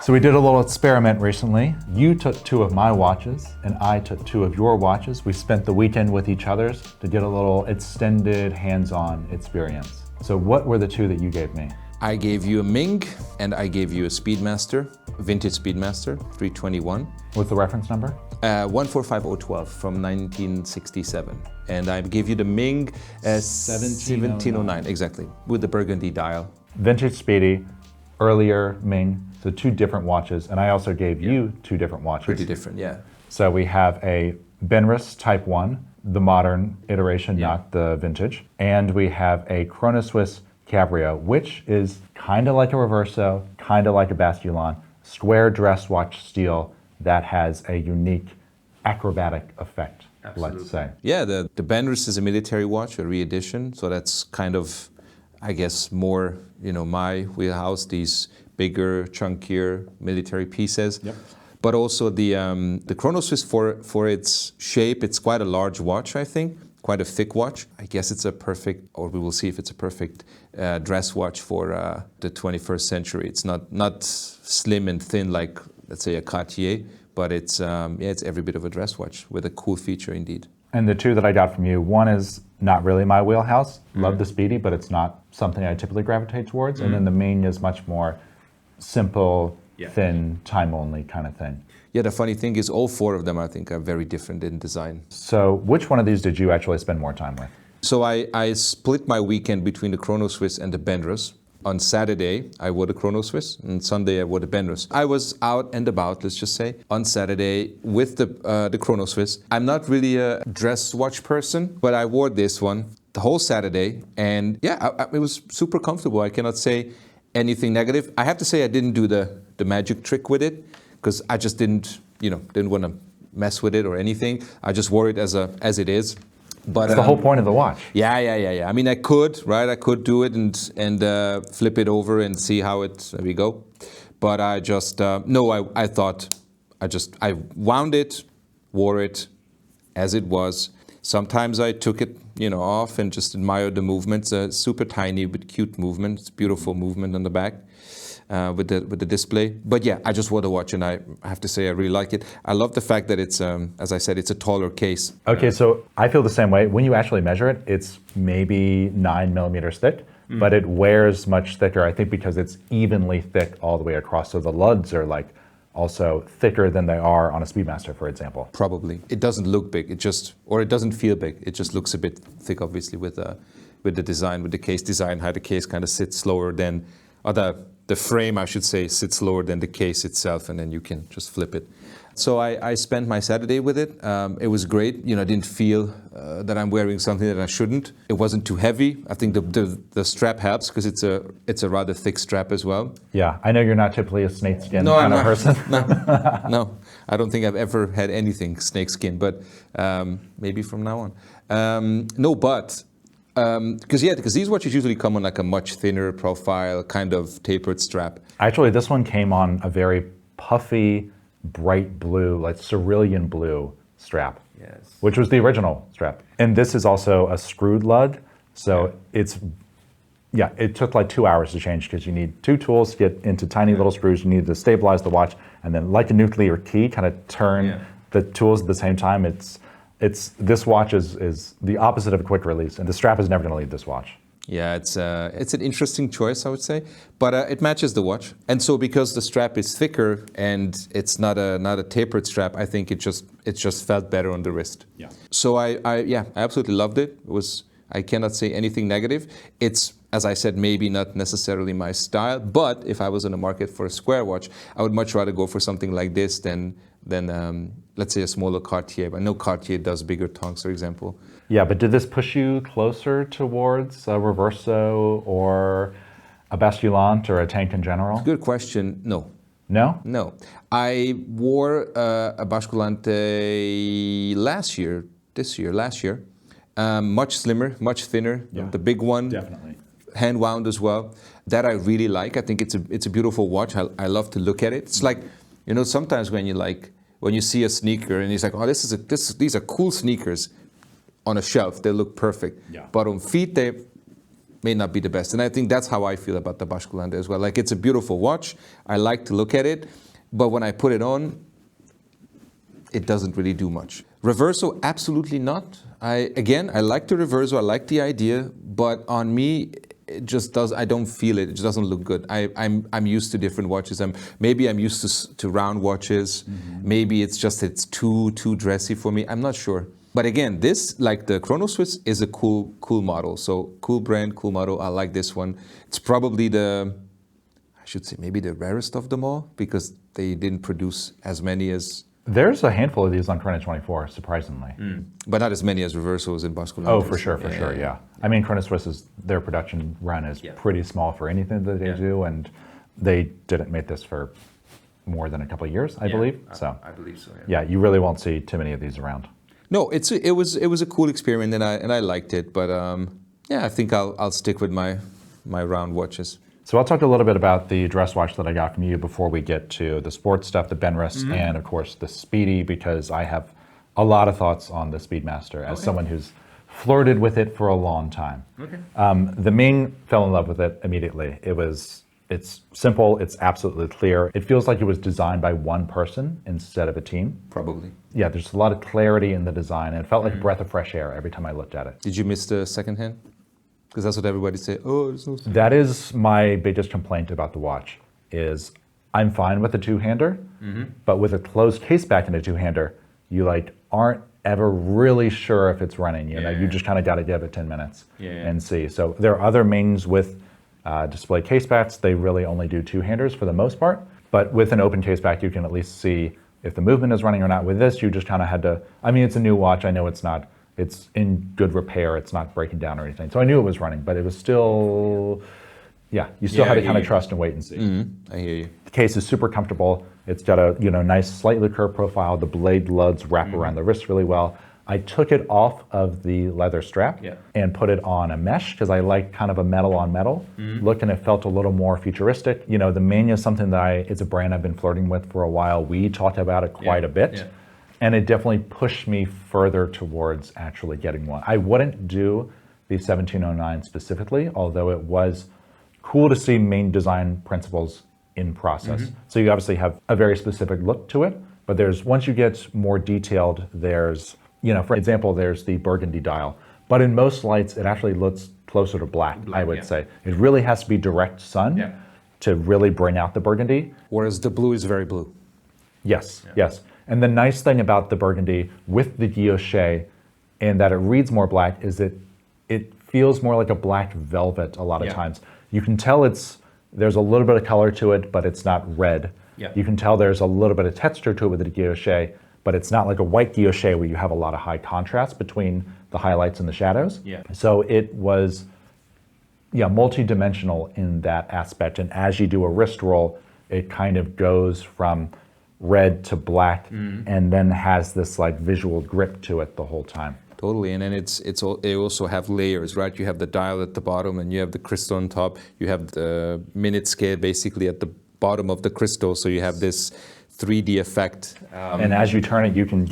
So we did a little experiment recently. You took 2 of my watches and I took 2 of your watches. We spent the weekend with each other's to get a little extended hands-on experience. So what were the 2 that you gave me? I gave you a Ming and I gave you a Speedmaster, a vintage Speedmaster, 321. What's the reference number? 145012 from 1967. And I gave you the Ming 1709, exactly, with the burgundy dial. Vintage Speedy, earlier Ming, so 2 different watches. And I also gave you 2 different watches. Pretty different, yeah. So we have a Benrus Type 1, the modern iteration, not the vintage. And we have a Chronoswiss Cabrio, which is kind of like a Reverso, kind of like a Basculin, square dress watch steel that has a unique acrobatic effect, let's say. Yeah, the Benrus is a military watch, a re-edition, so that's kind of, I guess, more, my wheelhouse, these bigger, chunkier military pieces. Yep. But also the Chronoswiss, for its shape, it's quite a large watch, I think. Quite a thick watch. I guess it's a perfect, or we will see if it's a perfect dress watch for the 21st century. It's not slim and thin like, let's say, a Cartier, but it's every bit of a dress watch with a cool feature indeed. And the 2 that I got from you, one is not really my wheelhouse. Love the Speedy, but it's not something I typically gravitate towards. And then the Ming is much more simple, thin, time-only kind of thing. Yeah, the funny thing is all 4 of them, I think, are very different in design. So which one of these did you actually spend more time with? So I split my weekend between the Chronoswiss and the Benrus. On Saturday, I wore the Chronoswiss, and Sunday I wore the Benrus. I was out and about, let's just say, on Saturday with the Chronoswiss. I'm not really a dress watch person, but I wore this one the whole Saturday, and yeah, it was super comfortable. I cannot say anything negative. I have to say I didn't do the magic trick with it, because I just didn't want to mess with it or anything. I just wore it as it is. But that's the whole point of the watch. Yeah. I mean, I could do it and flip it over and see how there we go. But I just, I thought, I wound it, wore it as it was. Sometimes I took it, off and just admired the movements. Super tiny but cute movement. It's beautiful movement on the back. With the display. But yeah, I just wore the watch and I have to say I really like it. I love the fact that it's, as I said, it's a taller case. Okay, so I feel the same way. When you actually measure it, it's maybe 9 millimeters thick, but it wears much thicker, I think, because it's evenly thick all the way across. So the lugs are like also thicker than they are on a Speedmaster, for example. Probably. It doesn't look big, it doesn't feel big. It just looks a bit thick, obviously, with the design, with the case design, how the case kind of sits slower than, or the frame, I should say, sits lower than the case itself, and then you can just flip it. So I spent my Saturday with it. It was great. I didn't feel that I'm wearing something that I shouldn't. It wasn't too heavy. I think the strap helps because it's a rather thick strap as well. Yeah, I know you're not typically a snakeskin kind of person. No, I don't think I've ever had anything snakeskin, but maybe from now on. Because these watches usually come on like a much thinner profile, kind of tapered strap. Actually, this one came on a very puffy, bright blue, like cerulean blue strap. Yes. Which was the original strap. And this is also a screwed lug, so it took like 2 hours to change because you need 2 tools to get into tiny little screws. You need to stabilize the watch, and then like a nuclear key, kind of turn the tools at the same time. This watch is the opposite of a quick release, and the strap is never going to leave this watch. Yeah, it's an interesting choice, I would say, but it matches the watch. And so because the strap is thicker and it's not a tapered strap, I think it just felt better on the wrist. Yeah. So I absolutely loved it. I cannot say anything negative. It's, as I said, maybe not necessarily my style, but if I was in the market for a square watch, I would much rather go for something like this than let's say a smaller Cartier. I know Cartier does bigger tongs, for example. Yeah, but did this push you closer towards a Reverso or a Basculin or a tank in general? Good question. No. No? No. I wore a Basculante last year, much slimmer, much thinner, the big one. Definitely. Hand wound as well. That I really like. I think it's a beautiful watch. I love to look at it. It's like, sometimes when you see a sneaker and it's like, oh, these are cool sneakers on a shelf. They look perfect. Yeah. But on feet, may not be the best. And I think that's how I feel about the Basculante as well. Like, it's a beautiful watch. I like to look at it, but when I put it on, it doesn't really do much. Reverso, absolutely not. I like the Reverso, I like the idea, but on me, it just does. I don't feel it. It just doesn't look good. I'm used to different watches. Maybe I'm used to round watches. Maybe it's too dressy for me. I'm not sure. But again, this, like the Chronoswiss, is a cool model. So cool brand, cool model. I like this one. It's probably I should say maybe the rarest of them all, because they didn't produce as many as. There's a handful of these on Chrono 24, surprisingly. But not as many as Reversos and Basculantes. Oh, for sure, yeah. I mean, Chronoswiss, their production run is pretty small for anything that they do, and they didn't make this for more than a couple of years, I believe. So I believe so. Yeah, you really won't see too many of these around. No, it was a cool experiment, and I liked it. But I think I'll stick with my round watches. So I'll talk a little bit about the dress watch that I got from you before we get to the sports stuff, the Benrus, and of course the Speedy, because I have a lot of thoughts on the Speedmaster as someone who's flirted with it for a long time. The Ming fell in love with it immediately. It's simple, it's absolutely clear. It feels like it was designed by one person instead of a team. Probably. Yeah, there's a lot of clarity in the design, and it felt like a breath of fresh air every time I looked at it. Did you miss the second hand? Because that's what everybody say. Oh, there's no. That is my biggest complaint about the watch. Is I'm fine with the two-hander, but with a closed case back in a two-hander, you aren't ever really sure if it's running. You just kind of got to give it 10 minutes and see. So there are other Mings with display case backs. They really only do two-handers for the most part. But with an open case back, you can at least see if the movement is running or not. With this, you just kind of had to. I mean, it's a new watch. I know it's not. It's in good repair. It's not breaking down or anything. So I knew it was running, but it was still, you still had to kind of trust and wait and see. I hear you. The case is super comfortable. It's got a nice slightly curved profile. The blade lugs wrap around the wrist really well. I took it off of the leather strap and put it on a mesh because I like kind of a metal on metal look, and it felt a little more futuristic. The Mania is something that it's a brand I've been flirting with for a while. We talked about it quite a bit. And it definitely pushed me further towards actually getting one. I wouldn't do the 1709 specifically, although it was cool to see Ming design principles in process. So you obviously have a very specific look to it, but once you get more detailed, there's, for example, there's the burgundy dial. But in most lights, it actually looks closer to black, I would say. It really has to be direct sun to really bring out the burgundy. Whereas the blue is very blue. Yes. And the nice thing about the burgundy with the guilloche and that it reads more black is that it feels more like a black velvet a lot of times. You can tell there's a little bit of color to it, but it's not red. You can tell there's a little bit of texture to it with the guilloche, but it's not like a white guilloche where you have a lot of high contrast between the highlights and the shadows. So it was multi-dimensional in that aspect. And as you do a wrist roll, it kind of goes from red to black and then has this visual grip to it the whole time. Totally, and then they also have layers, right? You have the dial at the bottom and you have the crystal on top. You have the minute scale basically at the bottom of the crystal, so you have this 3D effect. And as you turn it, you can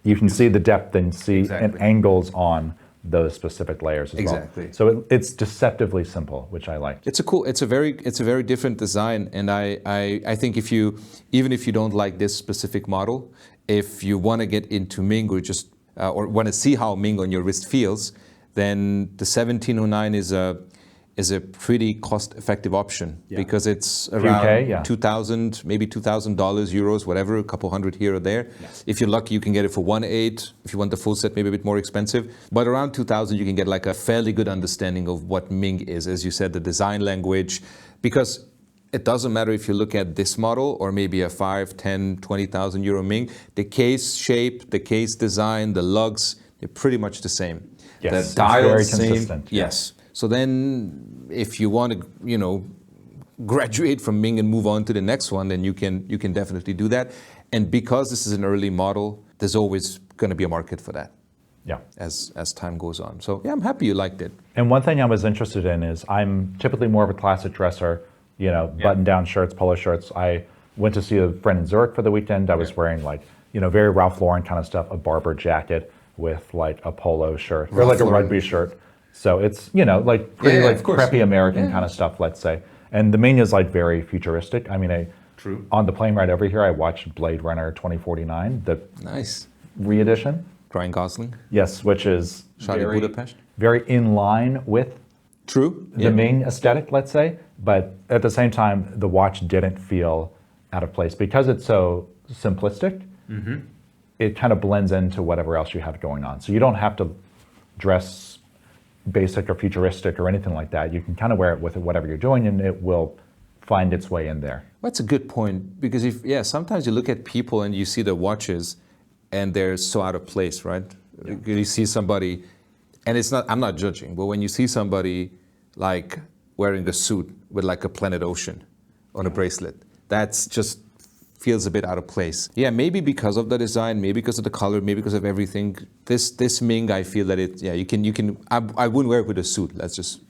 you can see the depth and see and angles on those specific layers as well. So it's deceptively simple, which I like. It's a very different design, and I think even if you don't like this specific model, if you want to get into Ming or just or want to see how Ming on your wrist feels, then the 1709 is a pretty cost-effective option because it's around 2,000, maybe $2,000, euros, whatever, a couple hundred here or there. If you're lucky, you can get it for 1.8. If you want the full set, maybe a bit more expensive. But around 2,000, you can get a fairly good understanding of what Ming is, as you said, the design language, because it doesn't matter if you look at this model or maybe a 5, 10, 20,000 euro Ming. The case shape, the case design, the lugs, they're pretty much the same. Yes, the dial very same. consistent. Yes. So then, if you want to, graduate from Ming and move on to the next one, then you can definitely do that. And because this is an early model, there's always going to be a market for that. As time goes on. So I'm happy you liked it. And one thing I was interested in is I'm typically more of a classic dresser. Button-down shirts, polo shirts. I went to see a friend in Zurich for the weekend. I was wearing very Ralph Lauren kind of stuff, a Barber jacket with a polo shirt or a rugby shirt. So it's, you know, like pretty Yeah, like of course. preppy American Yeah. kind of stuff, let's say. And the Ming is like very futuristic. I mean, True. on the plane ride over here, I watched Blade Runner 2049, the Nice. re-edition. Ryan Gosling. Yes, which is Charlie Budapest. very in line with True. the Ming aesthetic, let's say. But at the same time, the watch didn't feel out of place because it's so simplistic. It kind of blends into whatever else you have going on. So you don't have to dress basic or futuristic or anything like that. You can kind of wear it with whatever you're doing, and it will find its way in there. That's a good point because sometimes you look at people and you see the watches, and they're so out of place, right? Yeah. You see somebody, and I'm not judging, but when you see somebody like wearing a suit with like a Planet Ocean on a bracelet, that's just feels a bit out of place. Yeah, maybe because of the design, maybe because of the color, maybe because of everything. This Ming, I feel that you can. I wouldn't wear it with a suit. Let's just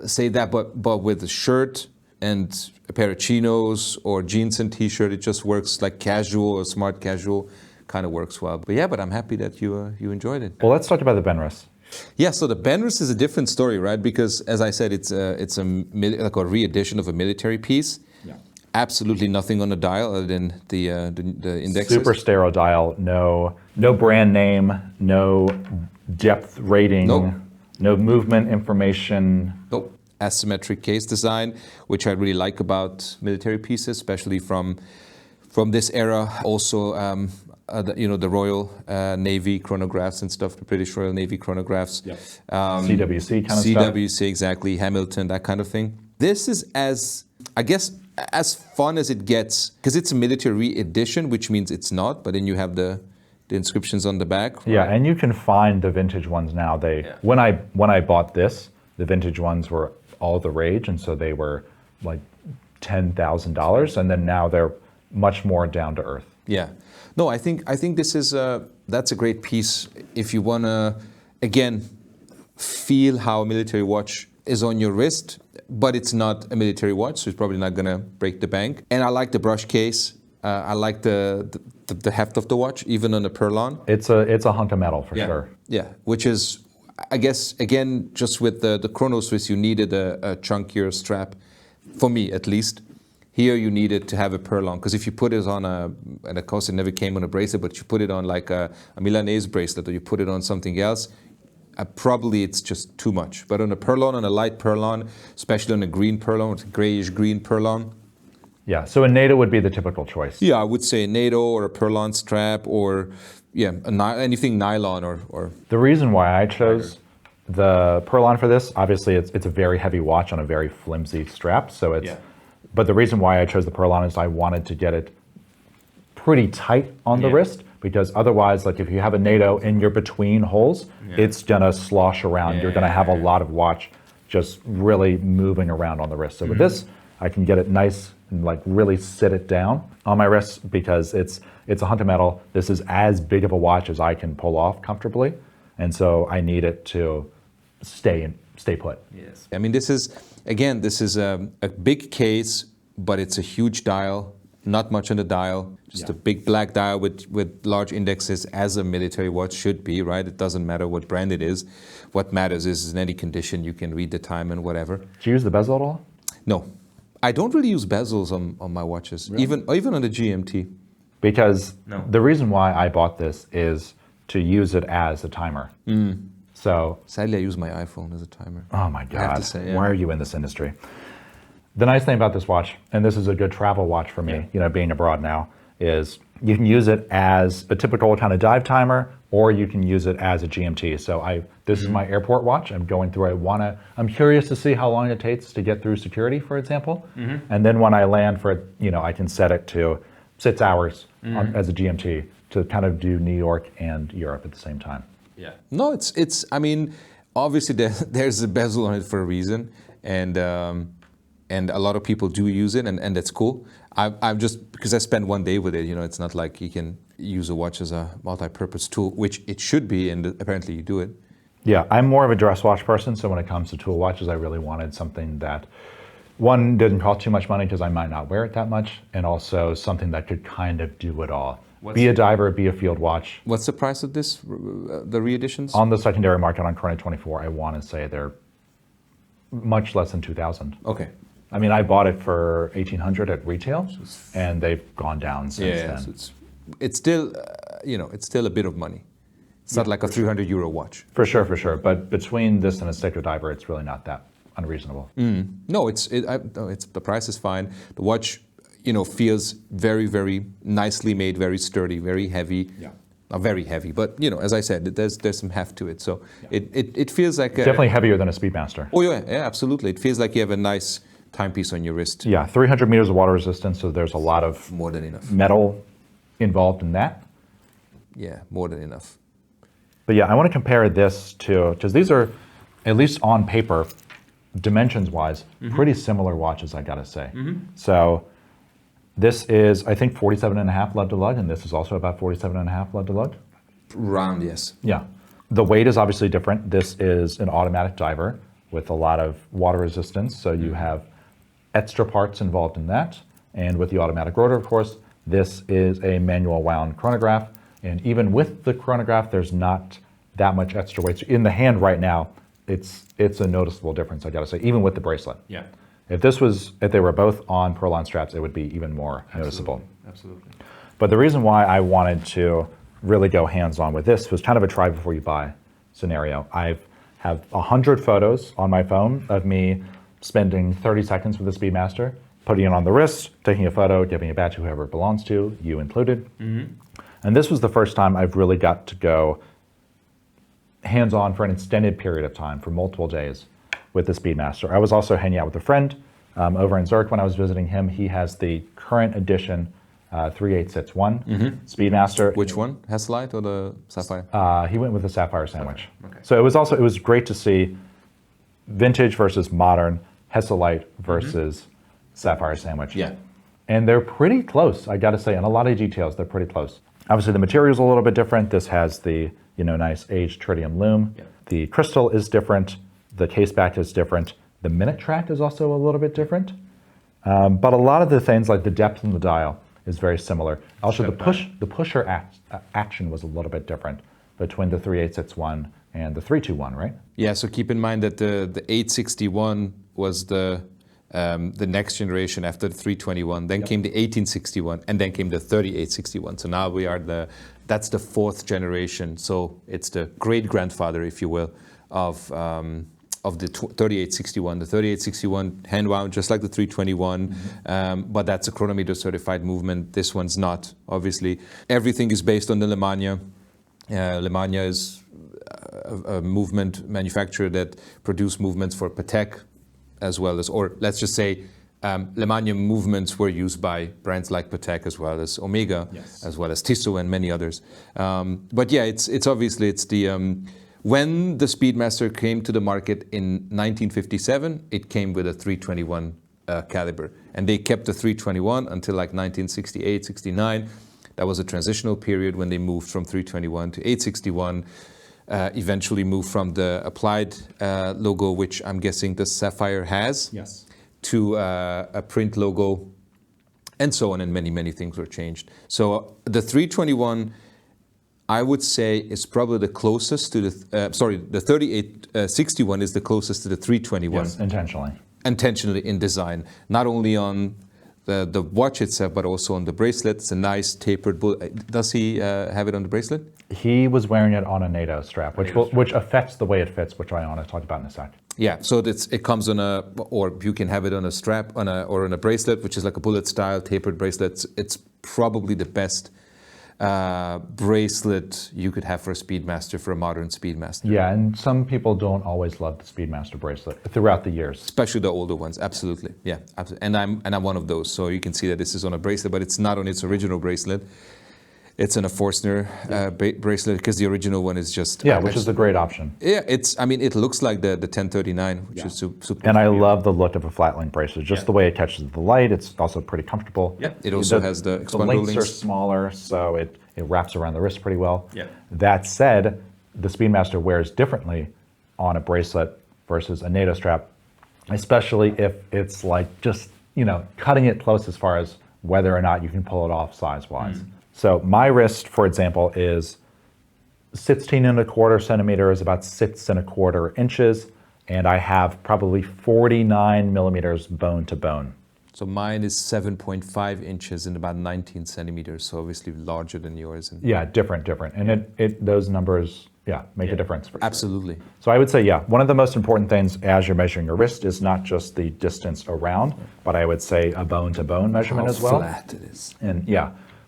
say that. But with a shirt and a pair of chinos or jeans and t-shirt, it just works like casual or smart casual. Kind of works well. But I'm happy that you enjoyed it. Well, let's talk about the Benrus. Yeah, so the Benrus is a different story, right? Because as I said, it's like a re-edition of a military piece. Yeah. Absolutely nothing on the dial other than the indexes. Super sterile dial, no brand name, no depth rating, Nope. no movement information. Nope. Asymmetric case design, which I really like about military pieces, especially from this era. Also, the Royal Navy chronographs and stuff, the British Royal Navy chronographs. Yep. CWC kind of stuff. CWC, exactly, Hamilton, that kind of thing. This is as fun as it gets, because it's a military edition, which means it's not, but then you have the inscriptions on the back. Right? Yeah, and you can find the vintage ones now. When I bought this, the vintage ones were all the rage, and so they were like $10,000, and then now they're much more down to earth. Yeah. No, I think this is that's a great piece if you want to, again, feel how a military watch is on your wrist, but it's not a military watch, so it's probably not going to break the bank. And I like the brush case. I like the heft of the watch, even on the Perlon. It's a hunk of metal for sure. Yeah, which is, I guess, again, just with the Chronoswiss, you needed a chunkier strap, for me at least. Here you needed to have a Perlon, because if you put it on and of course it never came on a bracelet, but you put it on like a Milanese bracelet, or you put it on something else, probably it's just too much. But on a Perlon, on a light Perlon, especially on a green Perlon, a grayish green Perlon. Yeah, so a NATO would be the typical choice. Yeah, I would say a NATO or a Perlon strap, or anything nylon or. The reason why I chose the Perlon for this, obviously it's a very heavy watch on a very flimsy strap, so it's. Yeah. But the reason why I chose the Perlon is I wanted to get it pretty tight on the wrist, because otherwise, like if you have a NATO and you're between holes, it's gonna slosh around. You're gonna have a lot of watch just really moving around on the wrist. So with this, I can get it nice and like really sit it down on my wrist, because it's a hunk of metal. This is as big of a watch as I can pull off comfortably, and so I need it to stay put. Yes. I mean, this is a big case, but it's a huge dial, not much on the dial, just a big black dial with large indexes, as a military watch should be, right? It doesn't matter what brand it is. What matters is in any condition you can read the time and whatever. Do you use the bezel at all? No. I don't really use bezels on my watches, really? even on the GMT. Because the reason why I bought this is to use it as a timer. So sadly, I use my iPhone as a timer. Oh my God! I have to say, Why are you in this industry? The nice thing about this watch, and this is a good travel watch for me, being abroad now, is you can use it as a typical kind of dive timer, or you can use it as a GMT. So this is my airport watch. I'm going through. I'm curious to see how long it takes to get through security, for example. And then when I land I can set it to 6 hours as a GMT to kind of do New York and Europe at the same time. Yeah. No, it's. I mean, obviously there's a bezel on it for a reason, and a lot of people do use it, and that's cool. I'm just, because I spent one day with it. It's not like you can use a watch as a multi-purpose tool, which it should be, and apparently you do it. Yeah, I'm more of a dress watch person, so when it comes to tool watches, I really wanted something that One, didn't cost too much money because I might not wear it that much, and also something that could kind of do it all. Be a diver, be a field watch. What's the price of this, the re-editions? On the secondary market on Chrono24, I want to say they're much less than 2,000. Okay. I mean, I bought it for 1,800 at retail, and they've gone down since then. So it's still, it's still a bit of money. It's not like a 300 euro watch. For sure, for sure. But between this and a Seiko diver, it's really not that unreasonable. No, the price is fine. The watch, feels very, very nicely made, very sturdy, very heavy. Yeah. Not very heavy, but as I said, there's some heft to it. So it feels like definitely heavier than a Speedmaster. Oh yeah, absolutely. It feels like you have a nice timepiece on your wrist. Yeah, 300 meters of water resistance, so there's a lot of more than enough metal involved in that. Yeah, more than enough. But yeah, I want to compare this to, because these are, at least on paper, dimensions-wise, pretty similar watches, I gotta say. So this is, I think, 47.5 lug to lug, and this is also about 47.5 lug to lug. Round, yes. Yeah. The weight is obviously different. This is an automatic diver with a lot of water resistance, so you have extra parts involved in that. And with the automatic rotor, of course, this is a manual wound chronograph. And even with the chronograph, there's not that much extra weight. So in the hand right now, it's a noticeable difference, I gotta say, even with the bracelet. Yeah. If they were both on Perlon straps, it would be even more noticeable. Absolutely. But the reason why I wanted to really go hands-on with this was kind of a try before you buy scenario. I have 100 photos on my phone of me spending 30 seconds with the Speedmaster, putting it on the wrist, taking a photo, giving it back to whoever it belongs to, you included. And this was the first time I've really got to go hands-on for an extended period of time, for multiple days, with the Speedmaster. I was also hanging out with a friend over in Zurich when I was visiting him. He has the current edition 3861 Speedmaster. Which one? Hasselite or the Sapphire? He went with the Sapphire Sandwich. Okay. So it was great to see vintage versus modern, Hasselite versus Sapphire Sandwich. Yeah. And they're pretty close, I gotta say. In a lot of details, they're pretty close. Obviously, the material's a little bit different. This has the nice aged tritium lume. Yeah. The crystal is different. The case back is different. The minute track is also a little bit different. But a lot of the things, like the depth in the dial, is very similar. Also, the pusher action was a little bit different between the 3861 and the 321, right? Yeah. So keep in mind that the 861 was the next generation after the 321. Then came the 1861, and then came the 3861. So now that's the fourth generation. So it's the great grandfather, if you will, of the 3861. The 3861 hand wound, just like the 321, but that's a chronometer certified movement. This one's not, obviously. Everything is based on the Lemania. Lemania is a movement manufacturer that produce movements for Patek, as well as, or let's just say, Lemania movements were used by brands like Patek, as well as Omega, as well as Tissot and many others. But yeah, it's obviously the when the Speedmaster came to the market in 1957, it came with a 321 caliber, and they kept the 321 until like 1968, 69. That was a transitional period when they moved from 321 to 861. Eventually moved from the applied logo, which I'm guessing the Sapphire has, to a print logo, and so on, and many, many things were changed. So the 321, I would say, is probably the closest to the 3861 is the closest to the 321. Yes, intentionally. Intentionally in design, not only on the watch itself, but also on the bracelet. It's a nice tapered bullet. Does he have it on the bracelet? He was wearing it on a NATO strap, which affects the way it fits, which I want to talk about in a sec. Yeah, so it comes on or you can have it on a strap, or on a bracelet, which is like a bullet style tapered bracelet. It's probably the best bracelet you could have for a Speedmaster, for a modern Speedmaster. Yeah, and some people don't always love the Speedmaster bracelet throughout the years. Especially the older ones, absolutely. Yeah, absolutely. And I'm one of those. So you can see that this is on a bracelet, but it's not on its original bracelet. It's on a Forstner bracelet, because the original one is just... Yeah, which is a great option. Yeah, it looks like the 1039, which is super. And I love the look of a flat link bracelet, just the way it catches the light. It's also pretty comfortable. Yeah, it also has the expandable links. The links are links. smaller, so it wraps around the wrist pretty well. Yeah. That said, the Speedmaster wears differently on a bracelet versus a NATO strap. especially if it's like just, cutting it close as far as whether or not you can pull it off size-wise. So my wrist, for example, is 16.25 centimeters, about 6.25 inches, and I have probably 49 millimeters bone to bone. So mine is 7.5 inches and about 19 centimeters, so obviously larger than yours. And Yeah, different. And those numbers, make a difference. For absolutely. Sure. So I would say, one of the most important things as you're measuring your wrist is not just the distance around, but I would say a bone-to-bone measurement as well. How flat it is. And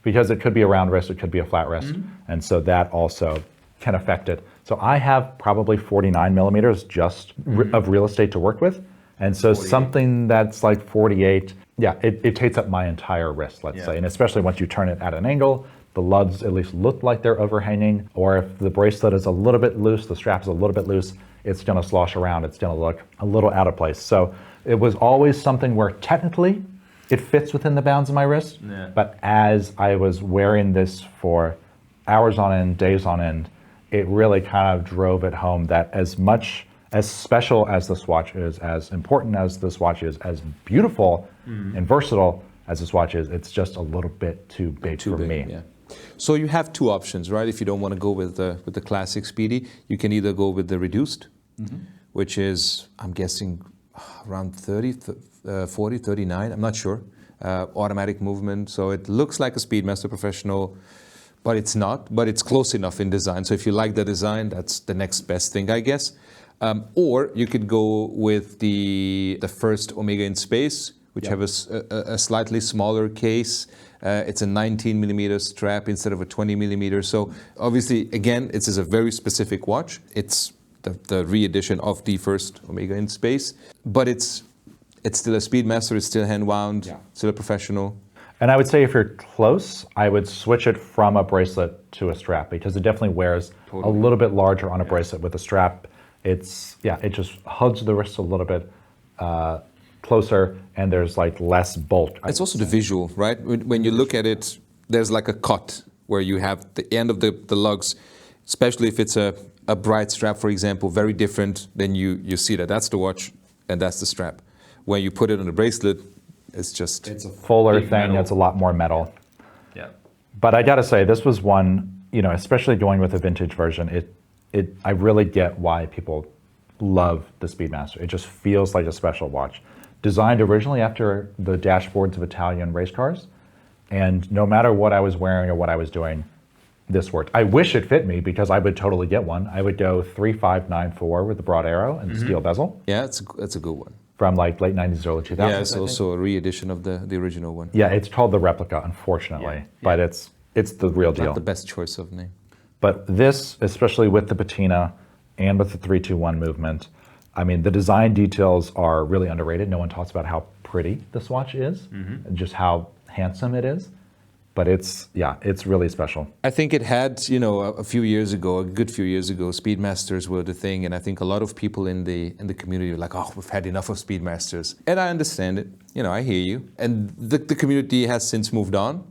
because it could be a round wrist, it could be a flat wrist. And so that also can affect it. So I have probably 49 millimeters just of real estate to work with. And so 48. Something that's like 48, it takes up my entire wrist, let's say. And especially once you turn it at an angle, the lugs at least look like they're overhanging. Or if the bracelet is a little bit loose, the strap is a little bit loose, it's gonna slosh around, it's gonna look a little out of place. So it was always something where technically it fits within the bounds of my wrist. But as I was wearing this for hours on end, days on end, it really kind of drove it home that as special as this watch is, as important as this watch is, as beautiful and versatile as this watch is, it's just a little bit too big for me. Yeah. So you have two options, right? If you don't want to go with the classic Speedy, you can either go with the reduced, which is, I'm guessing, around 30, 40, 39, I'm not sure. Automatic movement, so it looks like a Speedmaster Professional, but it's not, but it's close enough in design. So if you like the design, that's the next best thing, I guess. Or you could go with the first Omega in Space, which have a slightly smaller case. It's a 19 millimeter strap instead of a 20 millimeter. So obviously, again, it's a very specific watch. It's the re-edition of the first Omega in Space, but it's still a Speedmaster, it's still hand wound, still a professional. And I would say if you're close, I would switch it from a bracelet to a strap because it definitely wears a little bit larger on a bracelet with a strap. It just hugs the wrist a little bit closer, and there's like less bulk. It's also the visual, right? When you look at it, there's like a cut where you have the end of the lugs, especially if it's a bright strap, for example, very different. Then you see that's the watch and that's the strap. When you put it on a bracelet, it's a fuller thing. It's a lot more metal. Yeah. But I gotta say, this was one, especially going with a vintage version, I really get why people love the Speedmaster. It just feels like a special watch. Designed originally after the dashboards of Italian race cars, and no matter what I was wearing or what I was doing, this worked. I wish it fit me because I would totally get one. I would go 3594 with the broad arrow and the steel bezel. Yeah, it's a good one. From like late 90s, early 2000s. Yeah, it's also a re-edition of the original one. Yeah, it's called the replica, unfortunately, but it's the real deal. Not the best choice of name. But this, especially with the patina and with the 3-2-1 movement, I mean, the design details are really underrated. No one talks about how pretty this watch is, and just how handsome it is. But it's really special. I think it had, a few years ago, a good few years ago, Speedmasters were the thing, and I think a lot of people in the community were like, oh, we've had enough of Speedmasters. And I understand it. I hear you. And the community has since moved on.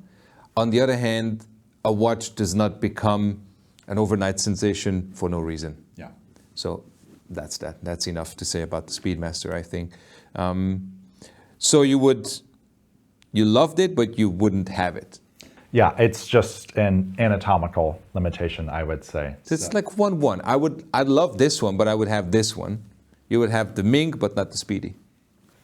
On the other hand, a watch does not become an overnight sensation for no reason. Yeah. So that's that. That's enough to say about the Speedmaster, I think. So you loved it, but you wouldn't have it. Yeah, it's just an anatomical limitation, I would say. It's like 1-1. I'd love this one, but I would have this one. You would have the Ming, but not the Speedy.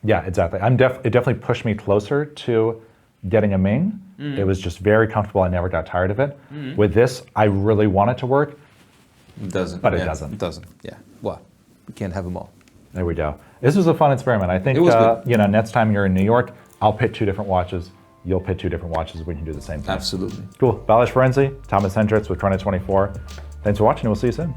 Yeah, exactly. It definitely pushed me closer to getting a Ming. It was just very comfortable. I never got tired of it. With this, I really want it to work. It doesn't. But it doesn't. It doesn't, yeah. Well, we can't have them all. There we go. This was a fun experiment. I think, next time you're in New York, I'll pit 2 different watches. You'll pit 2 different watches. We can do the same thing. Absolutely. Cool. Balazs Ferenczi, Thomas Hendricks with Chrono24. Thanks for watching, and we'll see you soon.